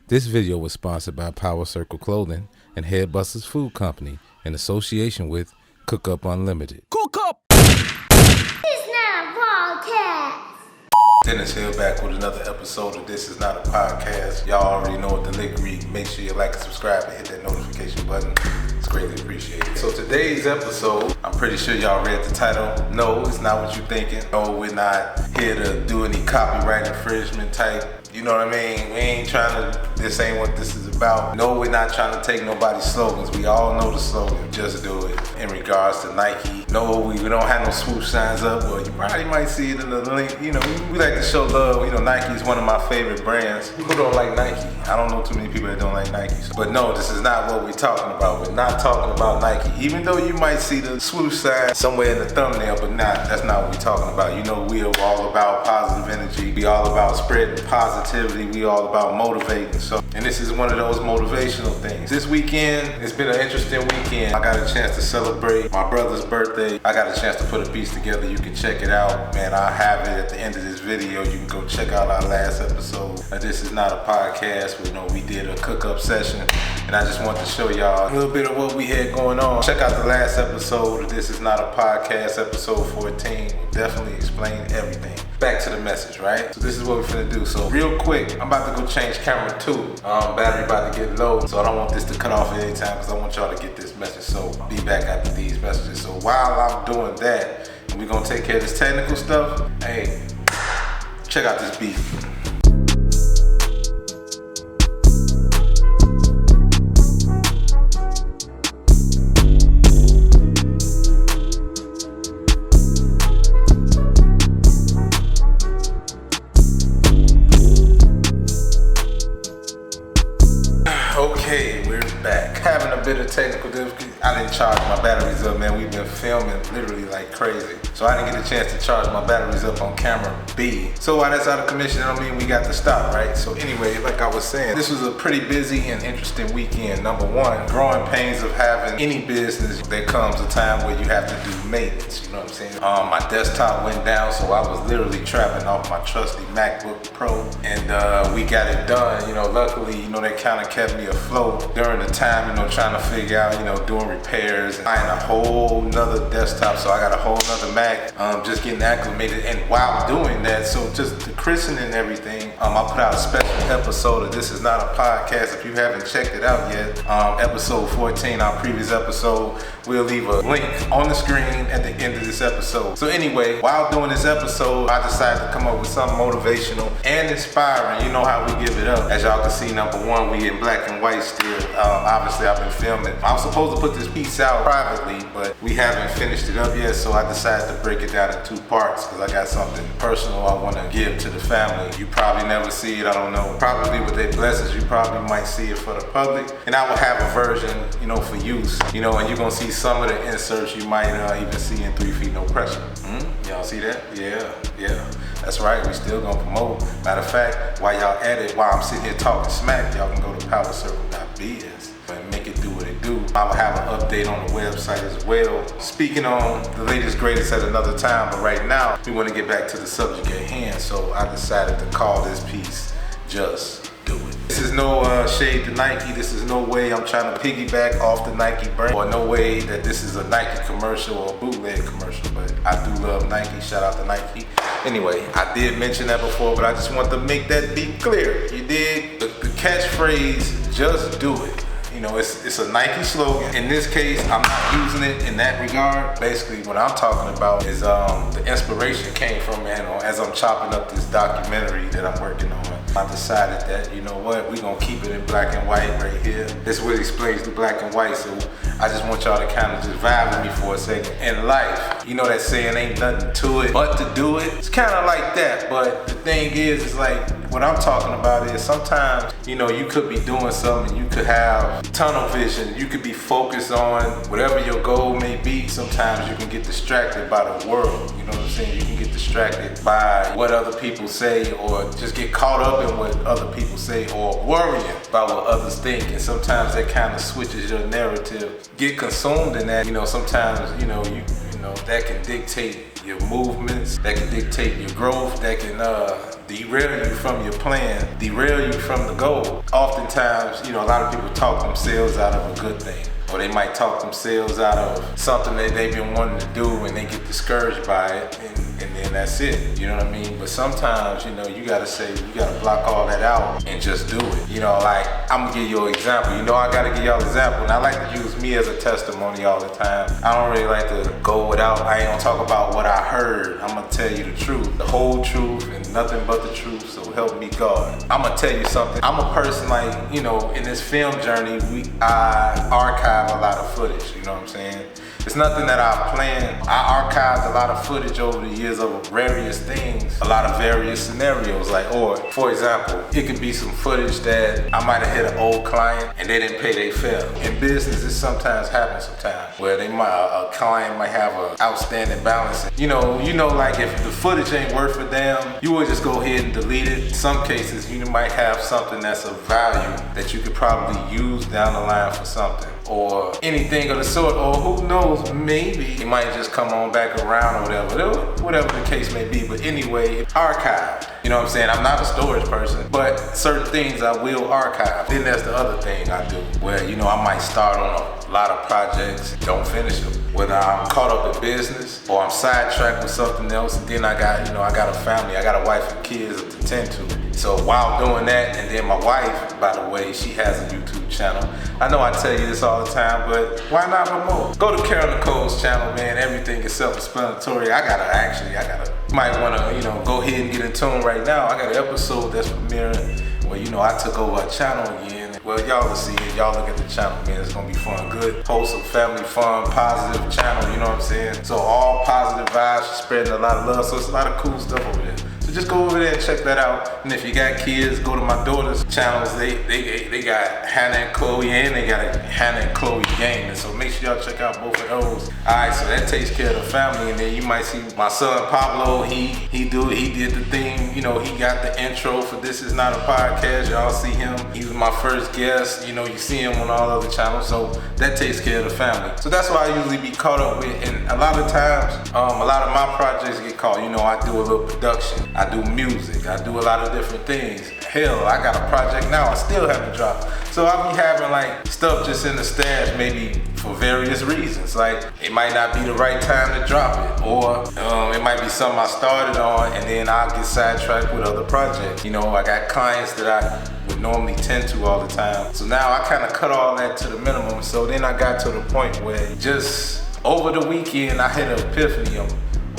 This video was sponsored by PowerCircle Clothing and Headbusters Food Company in association with Cook Up Unlimited. Cook up! It's not a podcast. Dennis Hill back with another episode of This Is Not a Podcast. Y'all already know what the lick read. Make sure you like and subscribe and hit that notification button. It's greatly appreciated. So today's episode, I'm pretty sure y'all read the title. No, it's not what you're thinking. No, we're not here to do any copyright infringement type. You know what I mean? We ain't trying to, this ain't what this is about. No, we're not trying to take nobody's slogans. We all know the slogan, just do it. In regards to Nike, no, we don't have no swoosh signs up. Well, you probably might see it in the link. You know, we like to show love. You know, Nike is one of my favorite brands. People don't like Nike. I don't know too many people that don't like Nike. But no, this is not what we're talking about. We're not talking about Nike. Even though you might see the swoosh sign somewhere in the thumbnail, but that's not what we're talking about. You know, we are all about positive energy. We all about spreading positivity. We all about motivating. And this is one of those motivational things. This weekend, it's been an interesting weekend. I got a chance to celebrate my brother's birthday. I got a chance to put a piece together. You can check it out. Man, I'll have it at the end of this video. You can go check out our last episode. This is not a podcast. We did a cook-up session, and I just want to show y'all a little bit of what we had going on. Check out the last episode of This Is Not a Podcast, episode 14. We'll definitely explain everything. Back to the message, right? So this is what we're finna do. So real quick, I'm about to go change camera 2. Battery about to get low, so I don't want this to cut off at any time because I want y'all to get this message. So I'll be back after these messages. So while I'm doing that, and we're gonna take care of this technical stuff, hey, check out this beat. Okay, we're back. Having a bit of technical difficulty. I didn't charge my batteries up, man. We've been filming literally like crazy. So I didn't get a chance to charge my batteries up on camera B. So while that's out of commission, I mean, we got to stop, right? So anyway, like I was saying, this was a pretty busy and interesting weekend. Number one, growing pains of having any business, there comes a time where you have to do maintenance, you know what I'm saying? My desktop went down, so I was literally trapping off my trusty MacBook Pro, and we got it done. You know, luckily, you know, that kind of kept me afloat during the time, you know, trying to figure out, you know, doing repairs and buying a whole nother desktop. So I got a whole nother Mac, just getting acclimated. And while doing that, so just the christening and everything, I put out a special episode of This Is Not a Podcast. If you haven't checked it out yet, episode 14, our previous episode, we'll leave a link on the screen at the end of this episode. So anyway, while doing this episode, I decided to come up with something motivational and inspiring. You know how we give it up. As y'all can see, number one, we in black and white still. Obviously, I've been filming. I was supposed to put this piece out privately, but we haven't finished it up yet, so I decided to break it down in 2 parts because I got something personal I want to give to the family. You probably never see it, I don't know. Probably with their blessings, you probably might see it for the public. And I will have a version, you know, for use. You know, and you're going to see some of the inserts you might even see in 3 Feet No Pressure. Y'all see that? Yeah. That's right, we still gonna promote. Matter of fact, while y'all at it, while I'm sitting here talking smack, y'all can go to PowerCircle.biz and make it do what it do. I'll have an update on the website as well. Speaking on the latest greatest at another time, but right now, we wanna get back to the subject at hand, so I decided to call this piece Just Do It. This is no shade to Nike. This is no way I'm trying to piggyback off the Nike brand, or no way that this is a Nike commercial or bootleg commercial, but I do love Nike. Shout out to Nike. Anyway, I did mention that before, but I just want to make that be clear. You dig? The catchphrase, just do it. You know, it's a Nike slogan. In this case, I'm not using it in that regard. Basically, what I'm talking about is the inspiration came from, man, as I'm chopping up this documentary that I'm working on. I decided that, you know what, we're gonna keep it in black and white right here. This is what explains the black and white, so I just want y'all to kind of just vibe with me for a second. In life, you know that saying, ain't nothing to it but to do it? It's kind of like that, but the thing is like, what I'm talking about is sometimes, you know, you could be doing something, you could have tunnel vision, you could be focused on whatever your goal may be. Sometimes you can get distracted by the world, you know what I'm saying? You can get distracted by what other people say, or just get caught up in what other people say, or worrying about what others think. And sometimes that kind of switches your narrative. Get consumed in that, you know, sometimes, you know, that can dictate your movements, that can dictate your growth, that can derail you from your plan, derail you from the goal. Oftentimes, a lot of people talk themselves out of a good thing. Or they might talk themselves out of something that they've been wanting to do and they get discouraged by it, and then that's it, you know what I mean? But sometimes, you gotta say, you gotta block all that out and just do it. Like, I'm gonna give you an example. I gotta give y'all an example, and I like to use me as a testimony all the time. I don't really like to go without, I ain't gonna talk about what I heard. I'm gonna tell you the truth, the whole truth, and nothing but the truth, so help me God. I'm gonna tell you something. I'm a person like, in this film journey, I archive a lot of footage, you know what I'm saying? It's nothing that I planned. I archived a lot of footage over the years of various things, a lot of various scenarios. Or for example, it could be some footage that I might have hit an old client and they didn't pay their fare. In business, this sometimes happens where a client might have an outstanding balance. Like if the footage ain't worth a damn, you would just go ahead and delete it. In some cases, you might have something that's of value that you could probably use down the line for something, or anything of the sort, or who knows, maybe it might just come on back around or whatever the case may be. But anyway, archived. You know what I'm saying? I'm not a storage person, but certain things I will archive. Then there's the other thing I do, where I might start on a lot of projects, don't finish them. Whether I'm caught up in business or I'm sidetracked with something else, and then I got a family, I got a wife and kids to tend to. So while doing that, and then my wife, by the way, she has a YouTube channel. I know I tell you this all the time, but why not promote? Go to Carol Nicole's channel, man. Everything is self-explanatory. You might want to, go ahead and get in tune right now. I got an episode that's premiering where, I took over a channel again. Well, y'all will see it. Y'all look at the channel, man. It's gonna be fun. Good, wholesome, family fun, positive channel, you know what I'm saying? So all positive vibes, spreading a lot of love. So it's a lot of cool stuff over there. So just go over there and check that out. And if you got kids, go to my daughter's channels. They got Hannah and Chloe, and they got a Hannah and Chloe game. And so make sure y'all check out both of those. Alright, so that takes care of the family. And then you might see my son Pablo, he did the thing, he got the intro for This Is Not a Podcast. Y'all see him. He was my first guest. You see him on all other channels. So that takes care of the family. So that's why I usually be caught up with. And a lot of times, a lot of my projects get caught. I do a little production. I do music. I do a lot of different things. Hell, I got a project now I still haven't dropped. So I'll be having stuff just in the stash, maybe for various reasons. It might not be the right time to drop it, or it might be something I started on and then I'll get sidetracked with other projects. I got clients that I would normally tend to all the time. So now I kind of cut all that to the minimum. So then I got to the point where just over the weekend I had an epiphany,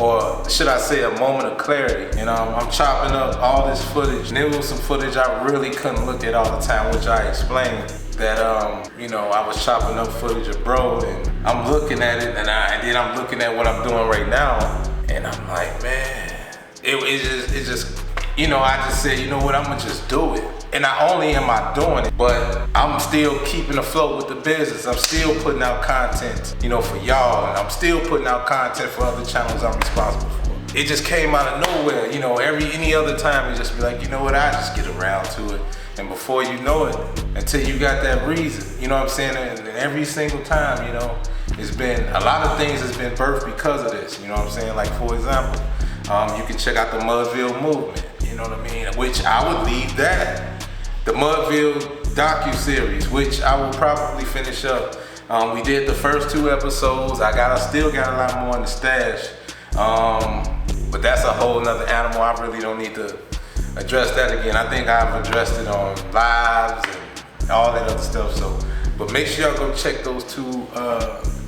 or should I say a moment of clarity. I'm chopping up all this footage. And there was some footage I really couldn't look at all the time, which I explained that I was chopping up footage of bro, and I'm looking at it, and then I'm looking at what I'm doing right now, and I'm like, man, it just I just said, I'm gonna just do it. And not only am I doing it, but I'm still keeping afloat with the business. I'm still putting out content, for y'all, and I'm still putting out content for other channels I'm responsible for. It just came out of nowhere, any other time it just be like, I just get around to it. And before you know it, until you got that reason, you know what I'm saying? And every single time, it's been, a lot of things has been birthed because of this, you know what I'm saying? Like, for example, you can check out the Mudville movement, you know what I mean? Which I would leave that. The Mudville docu-series, which I will probably finish up. We did the first 2 episodes. I still got a lot more in the stash. But that's a whole nother animal. I really don't need to address that again. I think I've addressed it on lives and all that other stuff. But make sure y'all go check those 2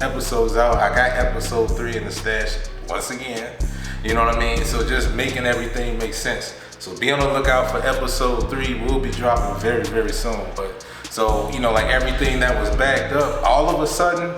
episodes out. I got episode 3 in the stash once again. You know what I mean? So just making everything make sense. So be on the lookout for episode 3. We'll be dropping very, very soon. But so, everything that was backed up, all of a sudden,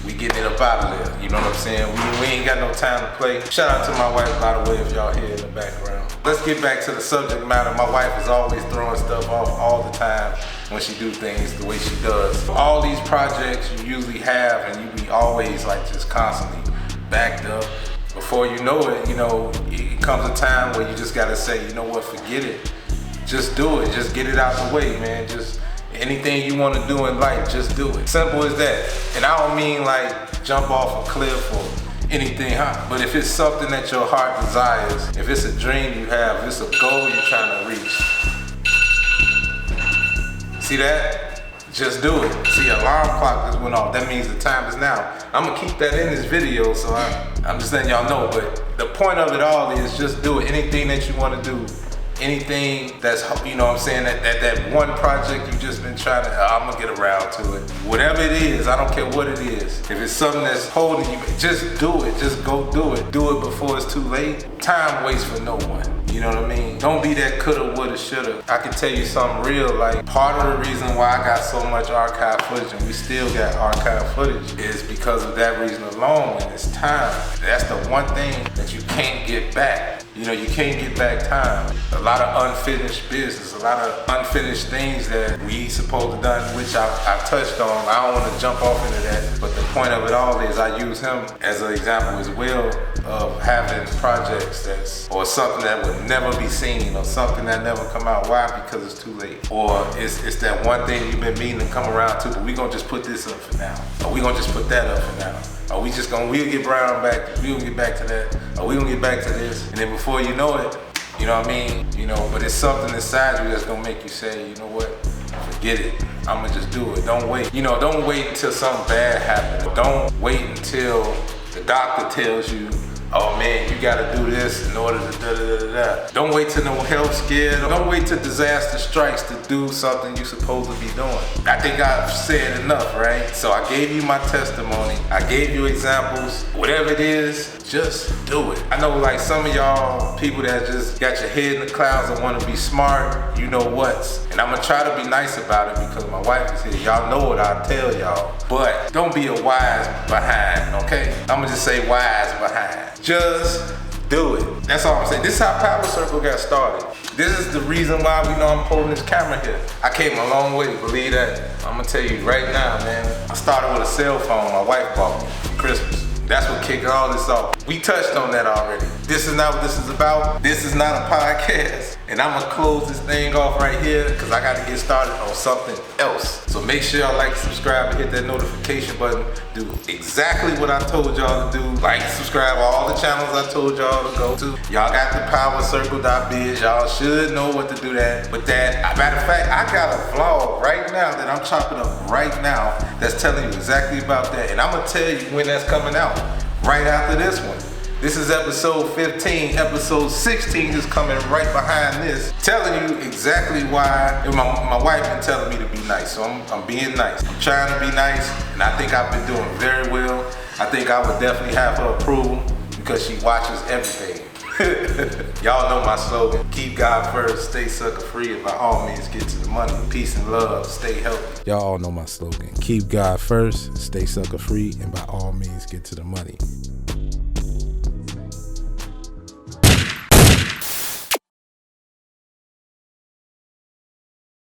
we getting it up out of there. You know what I'm saying? We ain't got no time to play. Shout out to my wife, by the way, if y'all hear in the background. Let's get back to the subject matter. My wife is always throwing stuff off all the time when she do things the way she does. All these projects you usually have, and you be always just constantly backed up. Before you know it, it comes a time where you just gotta say, you know what, forget it. Just do it. Just get it out the way, man. Just anything you want to do in life, just do it. Simple as that. And I don't mean jump off a cliff or anything, huh? But if it's something that your heart desires, if it's a dream you have, if it's a goal you're trying to reach, see that? Just do it. See, alarm clock just went off. That means the time is now. I'm gonna keep that in this video, so I'm just letting y'all know. But the point of it all is just do it. Anything that you want to do. Anything that's, you know what I'm saying, that one project you just been trying to, I'm gonna get around to it. Whatever it is, I don't care what it is. If it's something that's holding you, just do it. Just go do it. Do it before it's too late. Time waits for no one. You know what I mean? Don't be that coulda, woulda, shoulda. I can tell you something real, like part of the reason why I got so much archive footage and we still got archive footage is because of that reason alone, and it's time. That's the one thing that you can't get back. You know, you can't get back time. A lot of unfinished business, a lot of unfinished things that we supposed to done, which I touched on. I don't want to jump off into that, but the point of it all is I use him as an example as well of having projects or something that would never be seen or something that never come out. Why? Because it's too late. Or it's that one thing you've been meaning to come around to, but we gonna just put this up for now. Or we gonna just put that up for now. Or we'll get Brown back, we'll get back to that. Or we gonna get back to this. And then before you know it, you know what I mean? You know, but it's something inside you that's gonna make you say, you know what? Forget it. I'ma just do it. Don't wait. You know, don't wait until something bad happens. Don't wait until the doctor tells you, oh man, you gotta do this in order to da-da-da-da-da. Don't wait till no health scare. Don't wait till disaster strikes to do something you're supposed to be doing. I think I've said enough, right? So I gave you my testimony. I gave you examples. Whatever it is, just do it. I know like some of y'all people that just got your head in the clouds and wanna be smart, you know what's. And I'm gonna try to be nice about it because my wife is here. Y'all know what I tell y'all. But don't be a wise behind, okay? I'm gonna just say wise behind. Just do it. That's all I'm saying. This is how PowerCircle got started. This is the reason why we know I'm holding this camera here. I came a long way, believe that. I'm gonna tell you right now, man. I started with a cell phone my wife bought me for Christmas. That's what kicked all this off. We touched on that already. This is not what this is about. This is not a podcast. And I'm gonna close this thing off right here because I gotta get started on something else. So make sure y'all like, subscribe, and hit that notification button. Do exactly what I told y'all to do. Like, subscribe to all the channels I told y'all to go to. Y'all got the PowerCircle.biz. Y'all should know what to do that. With that, matter of fact, I got a vlog right now that I'm chopping up right now that's telling you exactly about that. And I'm gonna tell you when that's coming out. Right after this one. This is episode 15. Episode 16 is coming right behind this, telling you exactly why. And my wife been telling me to be nice, so I'm being nice. I'm trying to be nice, and I think I've been doing very well. I think I would definitely have her approval because she watches everything. Y'all know my slogan, keep God first, stay sucker free, and by all means get to the money. Peace and love, stay healthy. Y'all all know my slogan, keep God first, stay sucker free, and by all means get to the money.